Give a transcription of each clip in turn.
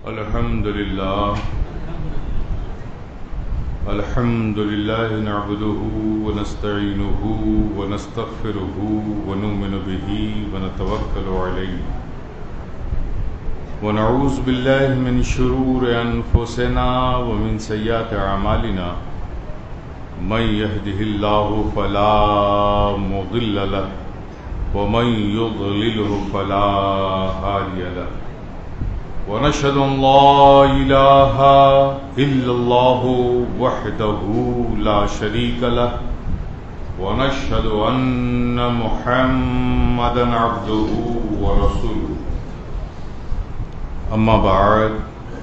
الحمد لله نعبده ونستعينه ونستغفره ونؤمن به ونتوكل عليه ونعوذ بالله من شرور أنفسنا ومن سيئات أعمالنا من يهده الله فلا مضل له ومن يضلله فلا هادي له ونشهد أن لا إله إلا الله وحده لا شريك له ونشهد أن محمدا عبده ورسوله أما بعد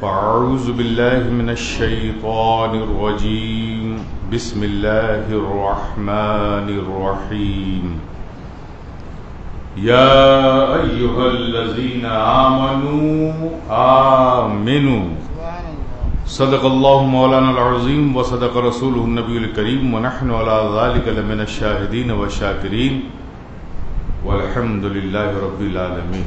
فأعوذ بالله من الشيطان الرجيم بسم الله الرحمن الرحيم يا أيها الذين آمنوا صدق الله مولانا العظيم وصدق رسوله النبي الكريم ونحن على ذلك لمن الشاهدين والشاكرين والحمد لله رب العالمين.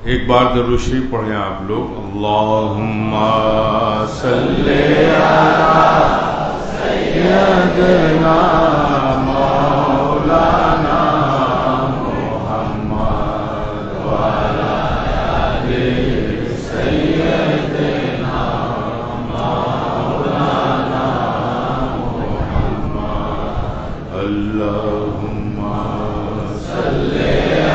ایک بار درود شریف پڑھیں آپ لوگ. اللہم صلی علی سیدنا مولانا محمد وعلی آل سیدنا مولانا محمد. اللہم صلی علی سیدنا مولانا محمد وعلی آل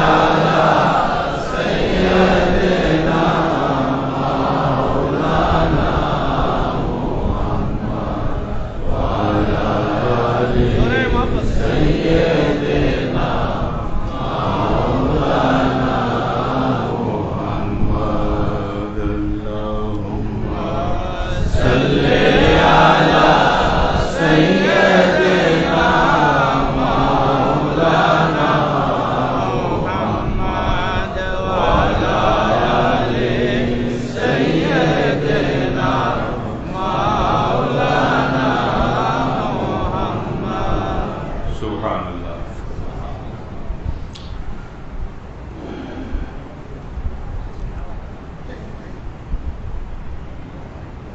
سیدنا مولانا محمد. اللہم صلی علی سیدنا مولانا محمد وعلی آل سیدنا مولانا محمد. سبحان اللہ.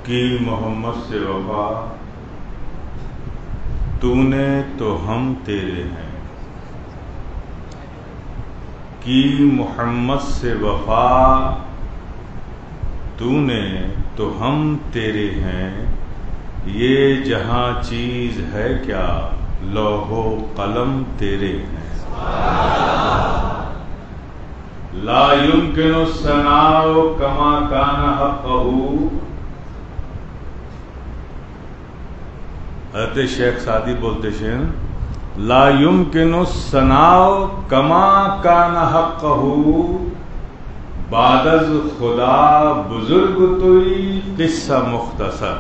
کی محمد سے وفا تو نے تو ہم تیرے ہیں. کی محمد سے وفا تو نے تو ہم تیرے ہیں. یہ جہاں چیز ہے کیا لوح و قلم تیرے ہیں. لا يمكن الثناء كما كان حقه. حضرت شیخ سعدی بولتے ہیں لا يمكن الثناء كما كان حقه. بعد از خدا بزرگ توئی قصہ مختصر.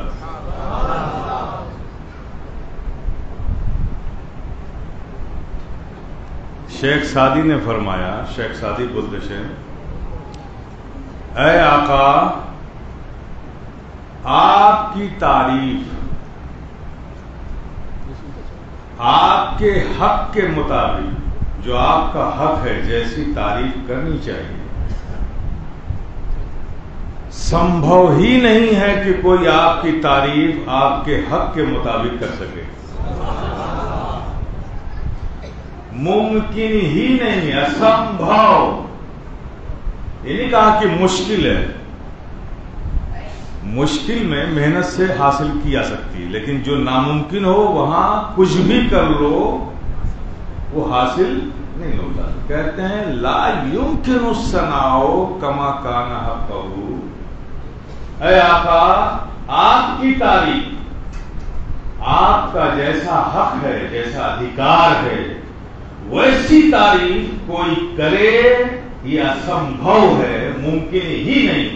شیخ سعدی نے فرمایا, شیخ سعدی بولتے ہیں اے آقا آپ کی تعریف آپ کے حق کے مطابق جو آپ کا حق ہے جیسی تعریف کرنی چاہیے. سمبھو ہی نہیں ہے کہ کوئی آپ کی تعریف آپ کے حق کے مطابق کر سکے. ممکن ہی نہیں, اسمبھو. یہ نہیں کہا کہ مشکل ہے. مشکل میں محنت سے حاصل کی جا سکتی ہے, لیکن جو ناممکن ہو وہاں کچھ بھی کر لو وہ حاصل نہیں ہوتا. کہتے ہیں لا يمكن الثناء كما كان حقه. اے آقا آپ کی تعریف آپ کا جیسا حق ہے جیسا ادھیکار ہے ویسی تعریف کوئی کرے یہ اسمبھو ہے, ممکن ہی نہیں.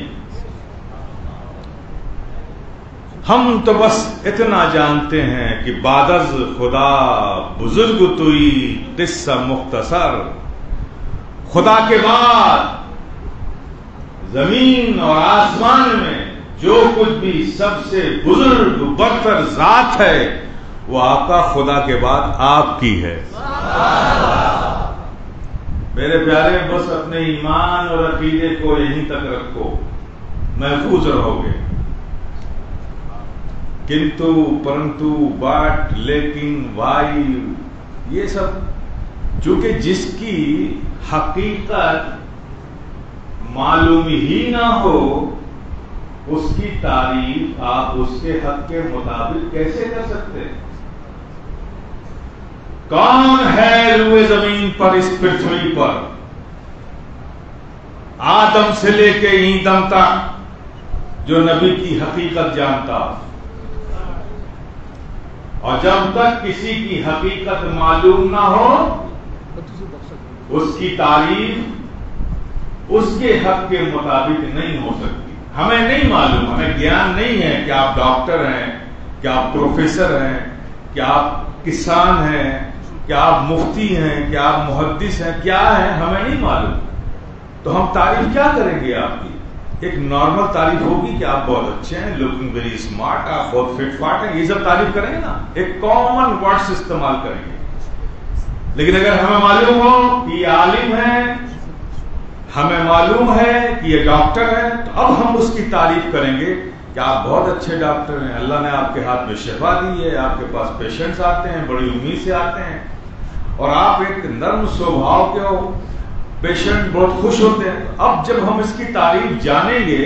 ہم تو بس اتنا جانتے ہیں کہ بعد از خدا بزرگ توئی قصہ مختصر. خدا کے بعد زمین اور آسمان میں جو کچھ بھی سب سے بزرگ برتر ذات ہے وہ آپ کا خدا کے بعد آپ کی ہے. میرے پیارے بس اپنے ایمان اور عقیدے کو یہیں تک رکھو، محفوظ رہو گے. کنتو پرنتو بٹ لیکن وائی، یہ سب چونکہ جس کی حقیقت معلوم ہی نہ ہو اس کی تعریف آپ اس کے حق کے مطابق کیسے کر سکتے ہیں؟ کون ہے روئے زمین پر اس پرتھوی پر آدم سے لے کے ایندم تک جو نبی کی حقیقت جانتا؟ اور جب تک کسی کی حقیقت معلوم نہ ہو اس کی تعریف اس کے حق کے مطابق نہیں ہو سکتی. ہمیں نہیں معلوم، ہمیں گیان نہیں ہے کہ آپ ڈاکٹر ہیں، کہ آپ پروفیسر ہیں، کہ آپ کسان ہیں، کہ آپ مفتی ہیں، کہ آپ محدث ہیں، کیا ہیں ہمیں نہیں معلوم. تو ہم تعریف کیا کریں گے آپ کی؟ ایک نارمل تعریف ہوگی کہ آپ بہت اچھے ہیں، لوکنگ ویری اسمارٹ، آپ بہت فٹ فاٹ ہیں، یہ سب تعریف کریں گے نا، ایک کامن ورڈز استعمال کریں گے. لیکن اگر ہمیں معلوم ہو کہ یہ عالم ہے، ہمیں معلوم ہے کہ یہ ڈاکٹر ہے، تو اب ہم اس کی تعریف کریں گے کہ آپ بہت اچھے ڈاکٹر ہیں، اللہ نے آپ کے ہاتھ میں شفا دی ہے، آپ کے پاس پیشنٹس آتے ہیں، بڑی امید سے آتے ہیں، اور آپ ایک نرم سوبھاؤ کے ہو، پیشنٹ بہت خوش ہوتے ہیں. اب جب ہم اس کی تعریف جانیں گے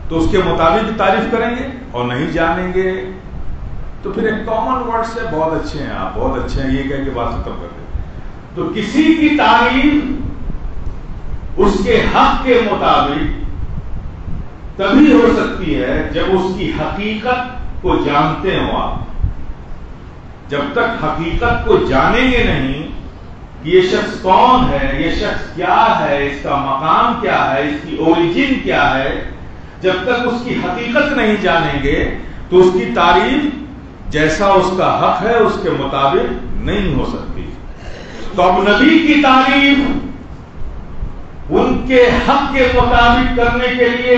تو اس کے مطابق تعریف کریں گے، اور نہیں جانیں گے تو پھر ایک کامن ورڈ سے بہت اچھے ہیں آپ، بہت اچھے ہیں، یہ کہہ کے بات ختم کر دیں. تو کسی کی تعریف اس کے حق کے مطابق تبھی ہو سکتی ہے جب اس کی حقیقت کو جانتے ہو آپ. جب تک حقیقت کو جانیں گے نہیں کہ یہ شخص کون ہے، یہ شخص کیا ہے، اس کا مقام کیا ہے، اس کی اوریجن کیا ہے، جب تک اس کی حقیقت نہیں جانیں گے تو اس کی تعریف جیسا اس کا حق ہے اس کے مطابق نہیں ہو سکتی. تو اب نبی کی تعریف ان کے حق کے مطابق کرنے کے لیے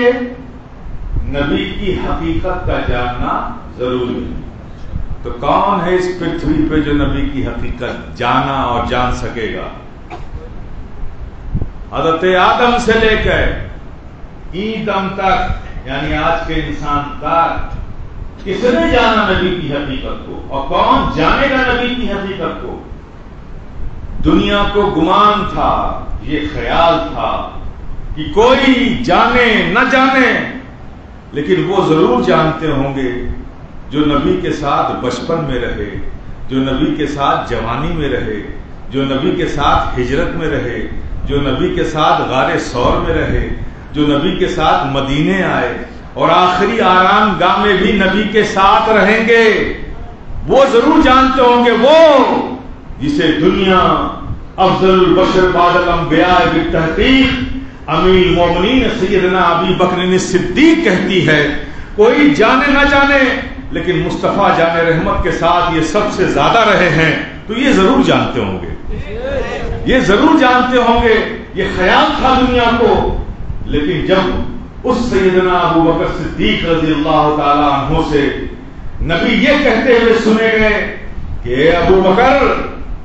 نبی کی حقیقت کا جاننا ضروری ہے. تو کون ہے اس پرتھوی پہ جو نبی کی حقیقت جانا اور جان سکے گا؟ حضرت آدم سے لے کر ایندم تک، یعنی آج کے انسان تک، کس نے جانا نبی کی حقیقت کو؟ اور کون جانے گا نبی کی حقیقت کو؟ دنیا کو گمان تھا، یہ خیال تھا کہ کوئی جانے نہ جانے، لیکن وہ ضرور جانتے ہوں گے جو نبی کے ساتھ بچپن میں رہے، جو نبی کے ساتھ جوانی میں رہے، جو نبی کے ساتھ ہجرت میں رہے، جو نبی کے ساتھ غار ثور میں رہے، جو نبی کے ساتھ مدینے آئے اور آخری آرام گاہ میں بھی نبی کے ساتھ رہیں گے. وہ ضرور جانتے ہوں گے، وہ جسے دنیا افضل البشر بعد الانبیاء بالتحقیق امیر المومنین سیدنا ابی بکر صدیق کہتی ہے. کوئی جانے نہ جانے لیکن مصطفیٰ جان رحمت کے ساتھ یہ سب سے زیادہ رہے ہیں، تو یہ ضرور جانتے ہوں گے، یہ ضرور جانتے ہوں گے. یہ خیال تھا دنیا کو، لیکن جب اس سیدنا ابو بکر صدیق رضی اللہ تعالی عنہ سے نبی یہ کہتے ہوئے سنے گئے کہ اے ابو بکر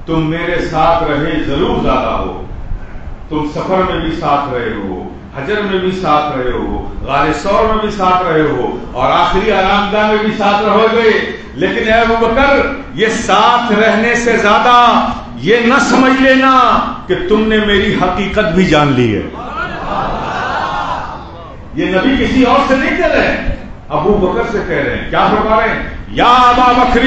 تم میرے ساتھ رہے ضرور زیادہ ہو، تم سفر میں بھی ساتھ رہے ہو، حجر میں بھی ساتھ رہے ہو، غار ثور میں بھی ساتھ رہے ہو، اور آخری آرام گاہ میں بھی ساتھ رہو گے، لیکن اے ابو بکر یہ ساتھ رہنے سے زیادہ یہ نہ سمجھ لینا کہ تم نے میری حقیقت بھی جان لی ہے. یہ نبی کسی اور سے نہیں کہہ رہے ہیں، ابو بکر سے کہہ رہے ہیں. کیا فرما رہے ہیں؟ یا ابا بکر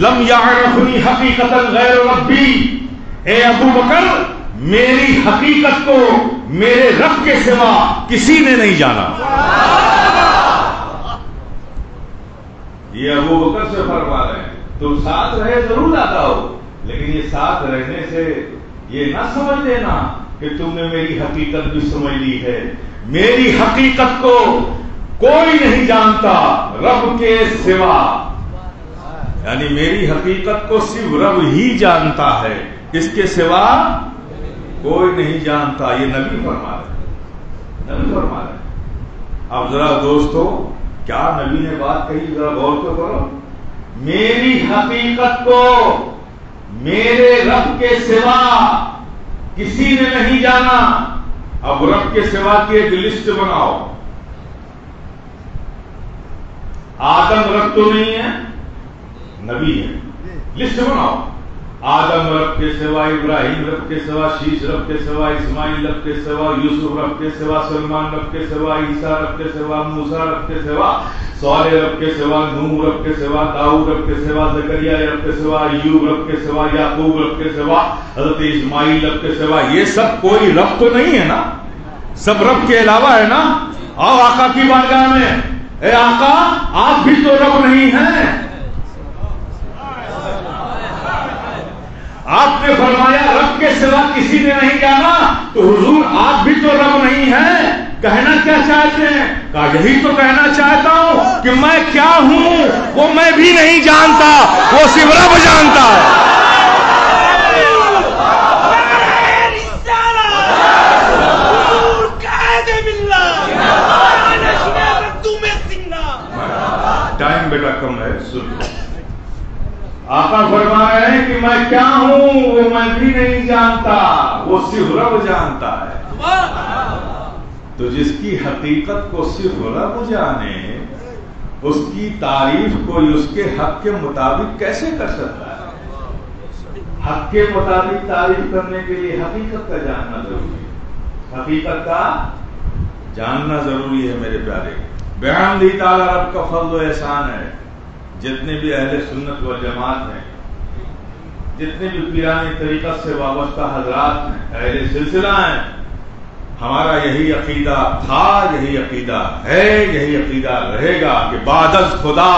لم یعرفنی حقیقتا غیر ربی، اے ابو بکر میری حقیقت کو میرے رب کے سوا کسی نے نہیں جانا. یہ ابو بکر سے فرما رہے ہیں تم ساتھ رہے ضرور آتا ہو، لیکن یہ ساتھ رہنے سے یہ نہ سمجھ لینا کہ تم نے میری حقیقت بھی سمجھ لی ہے. میری حقیقت کو کوئی نہیں جانتا رب کے سوا، یعنی میری حقیقت کو صرف رب ہی جانتا ہے، اس کے سوا کوئی نہیں جانتا. یہ نبی فرما رہے، نبی فرما رہے. اب ذرا دوستو کیا نبی نے بات کہی، ذرا غور تو کرو. میری حقیقت کو میرے رب کے سوا کسی نے نہیں جانا. اب رب کے سوا کی ایک لسٹ بناؤ. آدم رب تو نہیں ہے, نبی ہے. لسٹ بناؤ. آدم رب کے سوا, ابراہیم رب کے سوا, شیش رب کے سوا, اسماعیل رب کے سوا, یوسف رب کے سوا, سلمان رب کے سوا, عیسیٰ رب کے سوا, موسیٰ رب کے سوا, صالح رب کے سوا, نوح رب کے سوا, داؤد رب کے سوا, زکریا رب کے سوا, ایوب رب کے سوا, یعقوب رب کے سوا, حضرت اسماعیل رب کے سوا. یہ سب کوئی رب تو نہیں ہے نا, سب رب کے علاوہ ہے نا. آؤ آقا کی بارگاہ میں, اے آقا آپ بھی تو رب نہیں ہیں. آپ نے فرمایا رب کے سوا کسی نے نہیں جانا, تو حضور آپ بھی تو رب نہیں ہیں. کہنا کیا چاہتے ہیں؟ کہا یہی تو کہنا چاہتا ہوں کہ میں کیا ہوں وہ میں بھی نہیں جانتا, وہ صرف رب جانتا ہے. ٹائم بیٹا کم ہے, سن. آقا فرما رہے ہیں کہ میں کیا ہوں وہ میں بھی نہیں جانتا, وہ صرف رب جانتا ہے. تو جس کی حقیقت کو صرف رب جانے, اس کی تعریف کوئی اس کے حق کے مطابق کیسے کر سکتا ہے؟ حق کے مطابق تعریف کرنے کے لیے حقیقت کا جاننا ضروری ہے. حقیقت کا جاننا ضروری ہے میرے پیارے. بحمدہ تعالی رب کا فضل و احسان ہے. جتنے بھی اہل سنت و جماعت ہیں, جتنے بھی پیرانی طریقت سے وابستہ حضرات ہیں, اہل سلسلہ ہیں, ہمارا یہی عقیدہ تھا, یہی عقیدہ ہے, یہی عقیدہ رہے گا کہ بعد از خدا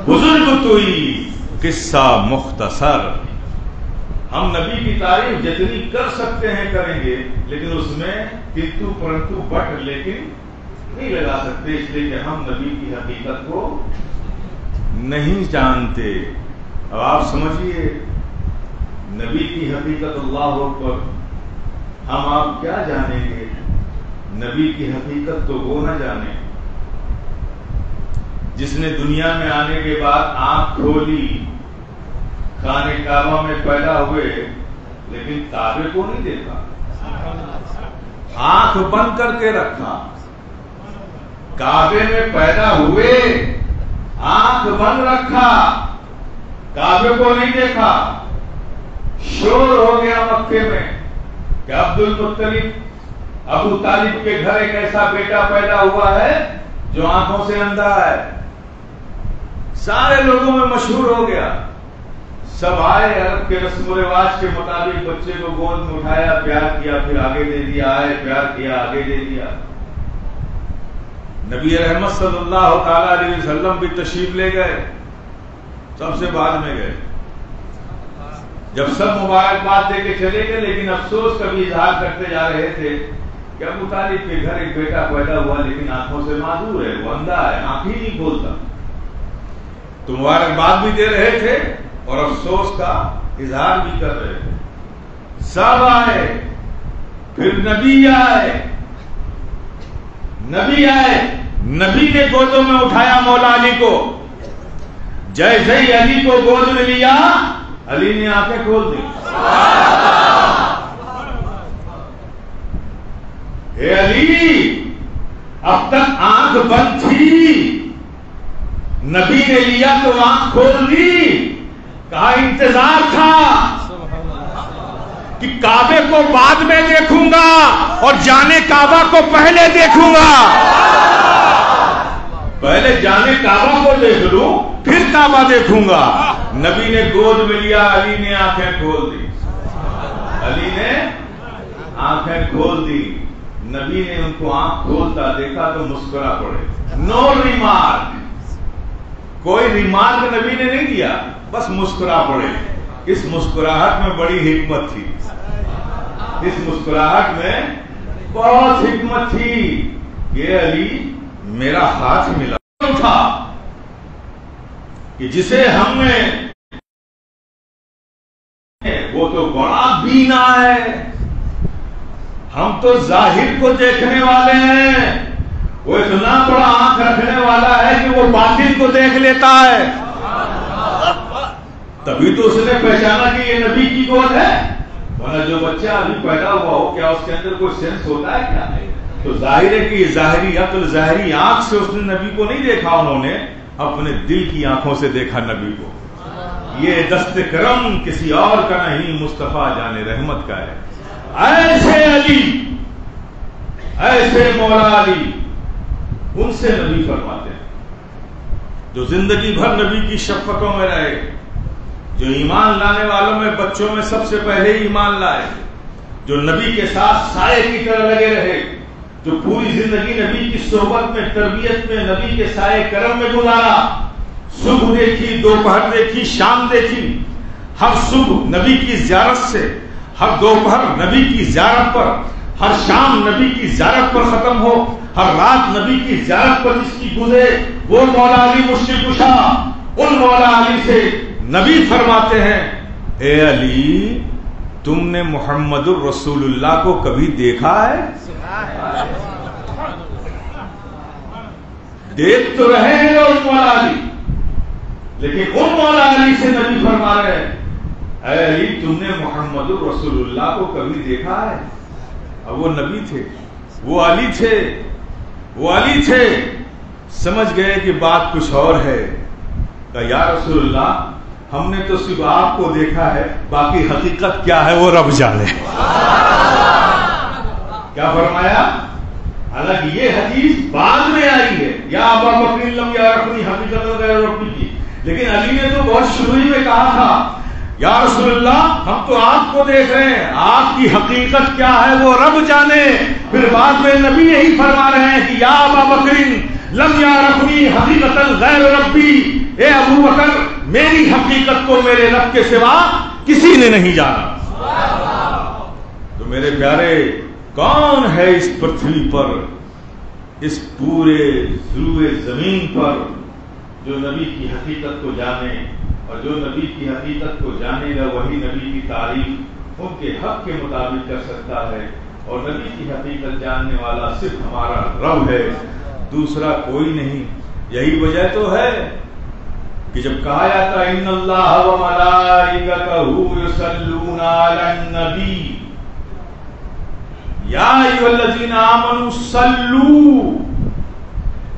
بزرگ توئی قصہ مختصر. ہم نبی کی تعریف جتنی کر سکتے ہیں کریں گے, لیکن اس میں کنتو پرنتو بٹ لیکن نہیں لگا سکتے, اس لیے کہ ہم نبی کی حقیقت کو نہیں جانتے. اب آپ سمجھیے, نبی کی حقیقت اللہ اکبر, ہم آپ کیا جانیں گے؟ نبی کی حقیقت تو وہ نہ جانے جس نے دنیا میں آنے کے بعد آنکھ کھولی, خانہ کعبہ میں پیدا ہوئے لیکن کعبے کو نہیں دیکھا, آنکھ بند کر کے رکھا. کعبے میں پیدا ہوئے, آنکھ بند رکھا, کعبے کو نہیں دیکھا. شور ہو گیا مکے میں کہ عبد المطلب ابو طالب کے گھر ایک ایسا بیٹا پیدا ہوا ہے جو آنکھوں سے اندھا ہے. سارے لوگوں میں مشہور ہو گیا. سب آئے, عرب کے رسم و رواج کے مطابق بچے کو گود میں اٹھایا, پیار کیا, پھر آگے دے دیا, آئے پیار کیا, آگے دے دیا. نبی رحمت صلی اللہ تعالی علیہ وسلم بھی تشریف لے گئے, سب سے بعد میں گئے. جب سب مبارکباد دے کے چلے گئے, لیکن افسوس کا بھی اظہار کرتے جا رہے تھے کہ ابو طالب کے گھر ایک بیٹا پیدا ہوا لیکن آنکھوں سے معذور ہے, وہ اندھا ہے, آنکھ ہی نہیں کھولتا. تو مبارکباد بھی دے رہے تھے اور افسوس کا اظہار بھی کر رہے تھے. سب آئے, پھر نبی آئے, نبی نے گودوں میں اٹھایا مولا علی کو. جیسے ہی علی کو گود میں لیا, علی نے آنکھیں کھول دی. اے علی, اب تک آنکھ بند تھی, نبی نے لیا تو آنکھ کھول دی. کہا انتظار تھا کہ کعبے کو بعد میں دیکھوں گا اور جانے کعبہ کو پہلے دیکھوں گا. پہلے جانے کعبہ کو دیکھ لوں پھر کعبہ دیکھوں گا. نبی نے گود میں لیا, علی نے آنکھیں کھول دی. علی نے آنکھیں کھول دی. نبی نے ان کو آنکھ کھولتا دیکھا تو مسکرا پڑے. نو ریمارک, کوئی ریمارک نبی نے نہیں دیا, بس مسکرا پڑے. اس مسکراہٹ میں بڑی حکمت تھی, اس مسکراہٹ میں بہت حکمت تھی. یہ علی میرا ہاتھ ملا تھا کہ جسے ہم نے, وہ تو بڑا بینا ہے, ہم تو ظاہر کو دیکھنے والے ہیں, وہ اتنا بڑا آنکھ رکھنے والا ہے کہ وہ باطن کو دیکھ لیتا ہے. تبھی تو اس نے پہچانا کہ یہ نبی کی گود ہے. ورنہ جو بچہ ابھی پیدا ہوا ہو کیا اس کے اندر کوئی سینس ہوتا ہے کیا؟ تو ظاہر ہے کہ یہ ظاہری عقل ظاہری آنکھ سے اس نے نبی کو نہیں دیکھا، انہوں نے اپنے دل کی آنکھوں سے دیکھا نبی کو. یہ دست کرم کسی اور کا نہیں، مصطفیٰ جان رحمت کا ہے. ایسے علی، ایسے مولا علی، ان سے نبی فرماتے ہیں جو زندگی بھر نبی کی شفقتوں میں رہے، جو ایمان لانے والوں میں بچوں میں سب سے پہلے ایمان لائے، جو نبی کے ساتھ سائے کی طرح لگے رہے، جو پوری زندگی نبی کی صحبت میں، تربیت میں، نبی کے سائے کرم میں گزارا. صبح دیکھی، دوپہر دیکھی، شام دیکھی، ہر صبح نبی کی زیارت سے، ہر دوپہر نبی کی زیارت پر، ہر شام نبی کی زیارت پر ختم ہو، ہر رات نبی کی زیارت پر جس کی گزرے، وہ مولا علی مشکل کشا. ان مولا علی سے نبی فرماتے ہیں، اے علی تم نے محمد الرسول اللہ کو کبھی دیکھا ہے؟ دیکھ تو رہے ہیں لوگ مولا علی، لیکن ان مولا علی سے نبی فرما رہے ہیں، اے علی تم نے محمد الرسول اللہ کو کبھی دیکھا ہے؟ اب وہ نبی تھے، وہ علی تھے، وہ علی تھے. سمجھ گئے کہ بات کچھ اور ہے. کہا یا رسول اللہ ہم نے تو صرف آپ کو دیکھا ہے، باقی حقیقت کیا ہے وہ رب جانے. کیا فرمایا؟ حالانکہ یہ حدیث بعد میں آئی ہے، یا ابا بکر لم یعرفنی حقیقت غیر ربی کی، لیکن علی نے تو بہت شروع میں کہا تھا یا رسول اللہ ہم تو آپ کو دیکھ رہے ہیں، آپ کی حقیقت کیا ہے وہ رب جانے. پھر بعد میں نبی یہی فرما رہے ہیں کہ یا ابا بکر لم یعرفنی حقیقت غیر ربی، اے ابو بکر میری حقیقت کو میرے رب کے سوا کسی نے نہیں جانا. تو میرے پیارے، کون ہے اس پرتھوی پر، اس پورے ضلوع زمین پر جو نبی کی حقیقت کو جانے، اور جو نبی کی حقیقت کو جانے گا وہی نبی کی تعریف ان کے حق کے مطابق کر سکتا ہے. اور نبی کی حقیقت جاننے والا صرف ہمارا رب ہے، دوسرا کوئی نہیں. یہی وجہ تو ہے کہ جب کہا جاتا ان اللہ و ملائکتہ یصلون علی النبی یا ایھا الذین آمنوا صلوا،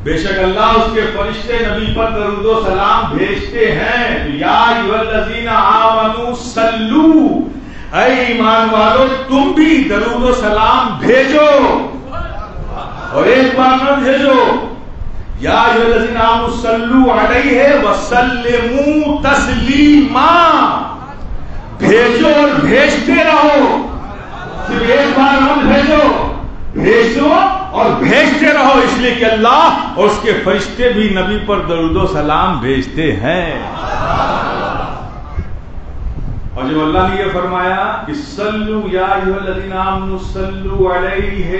بے شک اللہ اس کے فرشتے نبی پر درود و سلام بھیجتے ہیں. یا ایھا الذین آمنوا صلوا، اے ایمان والو تم بھی درود و سلام بھیجو، اور ایک بار نہ بھیجو. یا ایھا الذین آمنوا صلوا علیہ وسلموا تسلیما، بھیجو اور بھیجتے رہو، صرف ایک بار نہ بھیجو، بھیجو اور بھیجتے رہو، اس لیے کہ اللہ اور اس کے فرشتے بھی نبی پر درود و سلام بھیجتے ہیں. اور جب اللہ نے یہ فرمایا کہ صلو یا ایھا الذین آمنوا صلوا علیہ،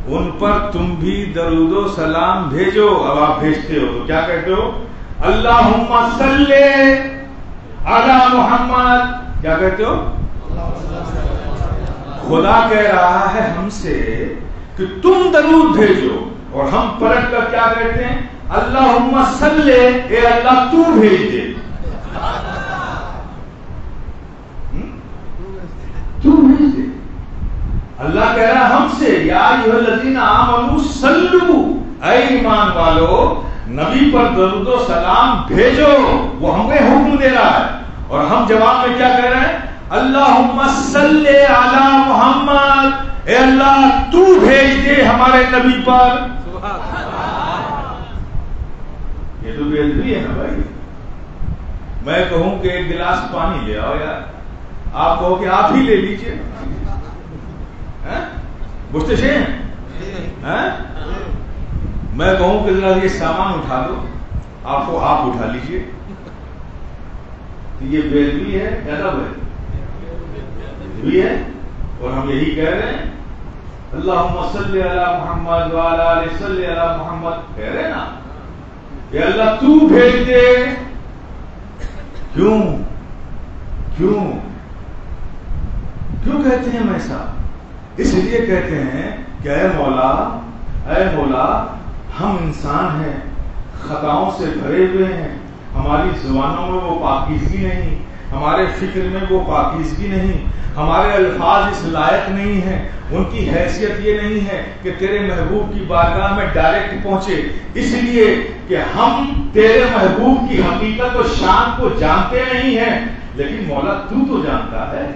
ان پر تم بھی درود و سلام بھیجو. اب آپ بھیجتے ہو تو کیا کہتے ہو؟ اللہم صلی علی محمد. کیا کہتے ہو؟ خدا کہہ رہا ہے ہم سے کہ تم درود بھیجو، اور ہم پلٹ کر کیا کہتے ہیں؟ اللہم صلی، اے اللہ تو بھیج دے، تو بھیج دے. اللہ کہہ رہا ہے ہم سے یا ایھا الذین آمنوا صلوا، اے ایمان والو نبی پر درود و سلام بھیجو. وہ ہمیں حکم دے رہا ہے، اور ہم جواب میں کیا کہہ رہے ہیں؟ اللہم صلی علی محمد، اے اللہ تو بھیج دے ہمارے نبی پر. یہ تو بے ادبی ہے نا بھائی. میں کہوں کہ ایک گلاس پانی لے آؤ یار، آپ کہو کہ آپ ہی لے لیجئے، گفتشے ہیں. میں کہوں کہ ذرا یہ سامان اٹھا دو، آپ کو آپ اٹھا لیجئے. یہ بے ادبی ہے، ادب ہے بھی ہے. اور ہم یہی کہہ رہے ہیں اللہم صلی علی محمد وعلی آلہ صلی علی محمد، کہہ رہے ہیں نا کہ اللہ تو بھیج دے. کیوں کیوں کیوں کہتے ہیں ہم ایسا؟ اس لیے کہتے ہیں کہ اے مولا ہم انسان ہیں، خطاؤں سے بھرے ہوئے ہیں، ہماری زبانوں میں وہ پاکیزگی نہیں، ہمارے فکر میں وہ پاکیزگی نہیں، ہمارے الفاظ اس لائق نہیں ہیں، ان کی حیثیت یہ نہیں ہے کہ تیرے محبوب کی بارگاہ میں ڈائریکٹ پہنچے، اس لیے کہ ہم تیرے محبوب کی حقیقت و شان کو جانتے نہیں ہیں، لیکن مولا تو جانتا ہے،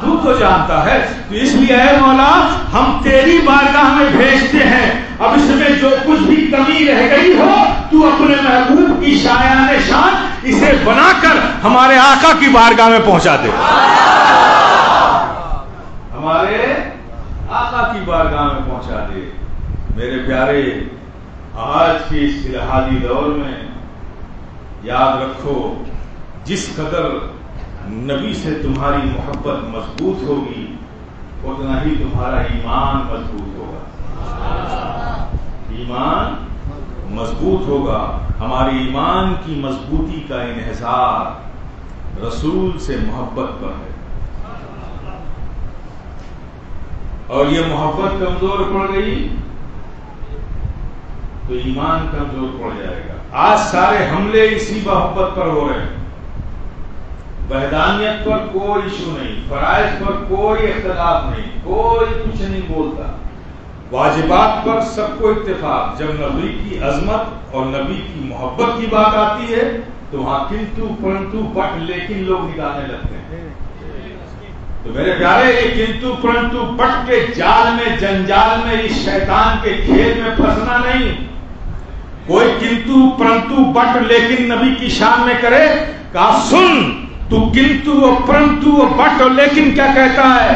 تو جانتا ہے، تو اس لیے اے مولا ہم تیری بارگاہ میں بھیجتے ہیں، اب اس میں جو کچھ بھی کمی رہ گئی ہو تو اپنے محبوب کی شایان شان اسے بنا کر ہمارے آقا کی بارگاہ میں پہنچا دے، ہمارے آقا کی بارگاہ میں پہنچا دے۔ میرے پیارے، آج کے اس الحادی دور میں یاد رکھو، جس قدر نبی سے تمہاری محبت مضبوط ہوگی اتنا ہی تمہارا ایمان مضبوط ہوگا، ایمان مضبوط ہوگا۔ ہمارے ایمان کی مضبوطی کا انحصار رسول سے محبت پر ہے، اور یہ محبت کمزور پڑ گئی تو ایمان کمزور پڑ جائے گا۔ آج سارے حملے اسی محبت پر ہو رہے ہیں، وحدانیت پر کوئی ایشو نہیں، فرائض پر کوئی اختلاف نہیں، کوئی کچھ نہیں بولتا، واجبات پر سب کو اتفاق۔ جب نبی کی عظمت اور نبی کی محبت کی بات آتی ہے تو وہاں کنتو پرنتو بٹ لیکن لوگ نکالنے لگتے ہیں۔ تو میرے پیارے، یہ کنتو پرنتو بٹ کے جال میں، جنجال میں، اس شیطان کے کھیل میں پھنسنا نہیں۔ کوئی کنتو پرنتو بٹ لیکن نبی کی شان میں کرے، کہا سن تو کنتو اور پرنتو اور بٹ اور لیکن کیا کہتا ہے؟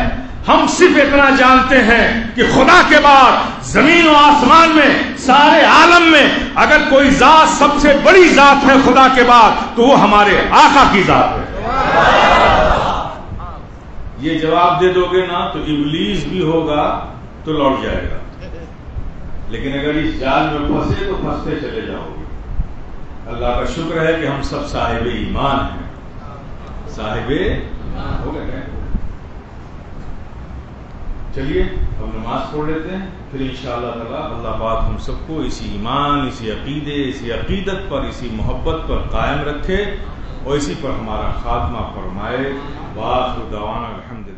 ہم صرف اتنا جانتے ہیں کہ خدا کے بعد زمین و آسمان میں، سارے عالم میں اگر کوئی ذات سب سے بڑی ذات ہے خدا کے بعد تو وہ ہمارے آقا کی ذات ہے۔ یہ جواب دے دو گے نا تو ابلیس بھی ہوگا تو لوٹ جائے گا، لیکن اگر اس جال میں پھنسے تو پھنستے چلے جاؤ گے۔ اللہ کا شکر ہے کہ ہم سب صاحب ایمان ہیں، صاحب ہو گئے۔ چلیے اب نماز پڑھ لیتے ہیں، پھر انشاءاللہ تعالی اللہ پاک ہم سب کو اسی ایمان، اسی عقیدے، اسی عقیدت پر، اسی محبت پر قائم رکھے اور اسی پر ہمارا خاتمہ فرمائے۔ وآخر دعوانا الحمدللہ۔